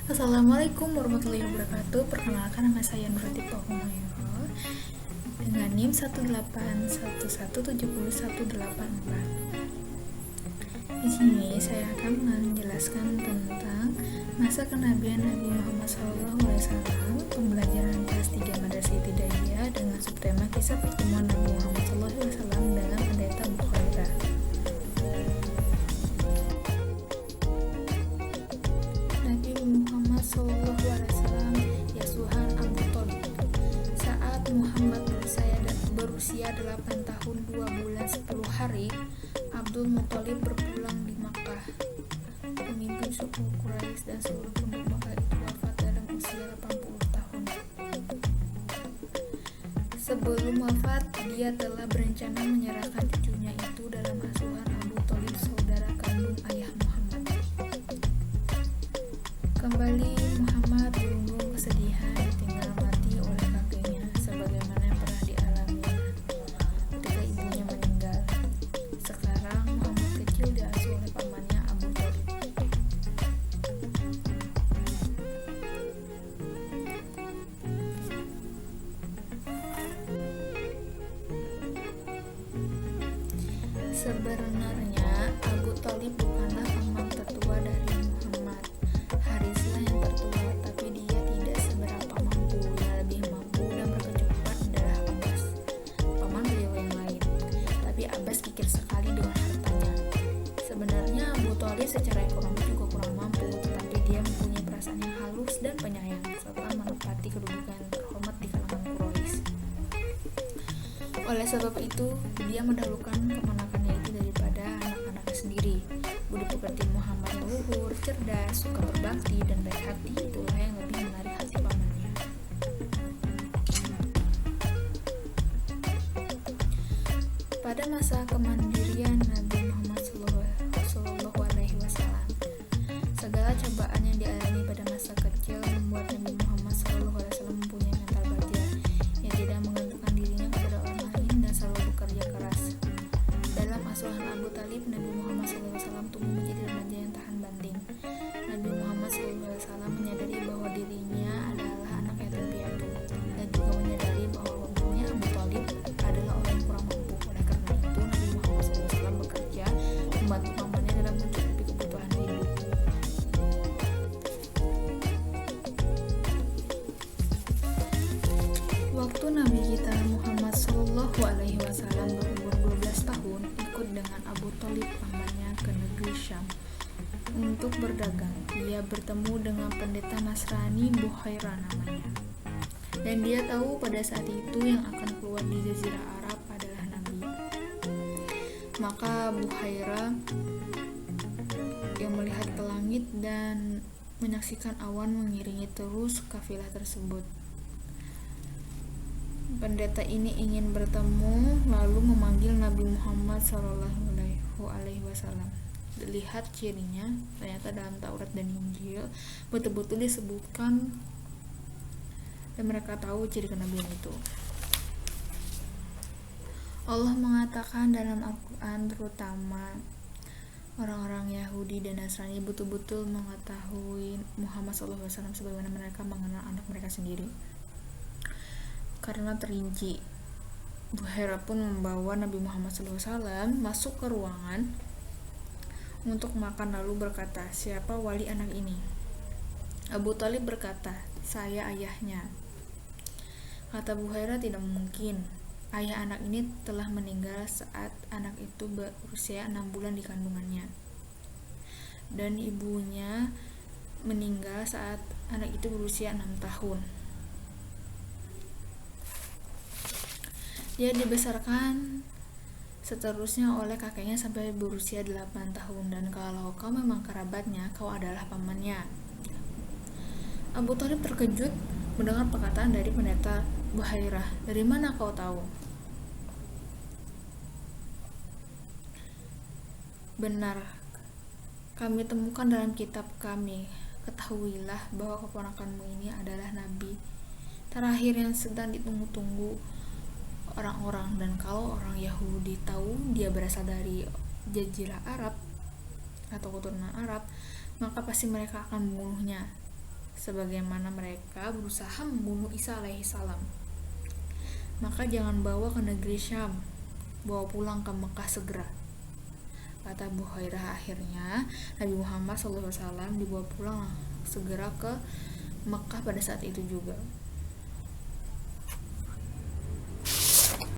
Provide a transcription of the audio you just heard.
Assalamualaikum warahmatullahi wabarakatuh. Perkenalkan, nama saya Nurati Pahumayro dengan NIM 181170184. Di sini saya akan menjelaskan tentang masa kenabian Nabi Muhammad SAW, pembelajaran kelas 3 Madrasah Ibtidaiyah dengan subtema kisah pertemuan Nabi Muhammad SAW dengan pendeta Bukhaira. Nabi Muhammad SAW Yasuhan Abu Thalib. Saat Muhammad berusia 8 tahun 2 bulan 10 hari, Abdul Muthalib berpulang di Makkah. Pemimpin suku Quraisy dan seluruh penduduk Makkah itu wafat dalam usia 80 tahun. Sebelum wafat, dia telah berencana menyerahkan cucunya itu dalam asuhan Abu Thalib, saudara kandung ayah Muhammad. Kembali Muhammad berunggung kesedihan ditinggal mati oleh kakeknya, sebagaimana yang pernah dialaminya ketika ibunya meninggal. Sekarang Muhammad kecil diasuh oleh pamannya Abu Thalib. Sebenarnya Abu Thalib bukanlah paman tertua dari Muhammad. Harislah yang tertua, tapi dia tidak seberapa mampu. Yang lebih mampu dan berkecukupan adalah Abbas, paman beliau yang lain. Tapi Abbas kikir sekali dengan hartanya. Sebenarnya Abu Thalib secara ekonomi juga kurang mampu, tetapi dia mempunyai perasaan yang halus dan penyayang, serta menepati kedudukan yang terhormat di kalangan Quraisy. Oleh sebab itu, dia mendahulukan kemenakannya itu daripada anak-anaknya sendiri. Budi pekerti Muhammad luhur, cerdas, suka berbakti, dan baik hati, itulah yang lebih menarik hati pamannya. Pada masa kemandirian Nabi Muhammad SAW, segala cobaan yang dialami pada masa kecil membuat Nabi Muhammad SAW mempunyai mental baja yang tidak menggantungkan dirinya kepada orang lain dan selalu bekerja keras. Dalam asuhan Abu Thalib, Nabi Muhammad SAW tumbuh menjadi remaja yang tahan banting. Nabi Muhammad SAW menyadari bahwa dirinya adalah anak yatim piatu, dan juga menyadari bahwa pamannya Abu Thalib adalah orang yang kurang mampu. Oleh karena itu, Nabi Muhammad SAW bekerja membantu pamannya dalam mencukupi kebutuhan hidup. Waktu Nabi kita Muhammad SAW berumur 12 tahun, ikut dengan Abu Thalib pamannya ke negeri Syam untuk berdagang. Dia bertemu dengan pendeta Nasrani Bukhaira namanya, dan dia tahu pada saat itu yang akan keluar di Jazirah Arab adalah Nabi. Maka Bukhaira yang melihat ke langit dan menyaksikan awan mengiringi terus kafilah tersebut. Pendeta ini ingin bertemu, lalu memanggil Nabi Muhammad SAW. Lihat cirinya, ternyata dalam Taurat dan Injil betul-betul disebutkan, dan mereka tahu ciri kenabian itu. Allah mengatakan dalam Al-Quran, terutama orang-orang Yahudi dan Nasrani betul-betul mengetahui Muhammad SAW sebagaimana mereka mengenal anak mereka sendiri. Karena terinci, Bukhaira pun membawa Nabi Muhammad SAW masuk ke ruangan untuk makan, lalu berkata, "Siapa wali anak ini?" Abu Thalib berkata, "Saya ayahnya." Kata Bukhaira, "Tidak mungkin. Ayah anak ini telah meninggal saat anak itu berusia 6 bulan di kandungannya, dan ibunya meninggal saat anak itu berusia 6 tahun. Dia dibesarkan seterusnya oleh kakeknya sampai berusia 8 tahun, dan kalau kau memang kerabatnya, kau adalah pamannya." Abu Thalib terkejut mendengar perkataan dari pendeta Bukhaira. "Dari mana kau tahu?" "Benar, kami temukan dalam kitab kami. Ketahuilah bahwa keponakanmu ini adalah nabi terakhir yang sedang ditunggu-tunggu orang-orang, dan kalau orang Yahudi tahu dia berasal dari Jazirah Arab atau keturunan Arab, maka pasti mereka akan membunuhnya. sebagaimana mereka berusaha membunuh Isa alaihissalam. Maka jangan bawa ke negeri Syam, bawa pulang ke Mekah segera, kata Abu Hurairah. Akhirnya Nabi Muhammad SAW dibawa pulang segera ke Mekah pada saat itu juga.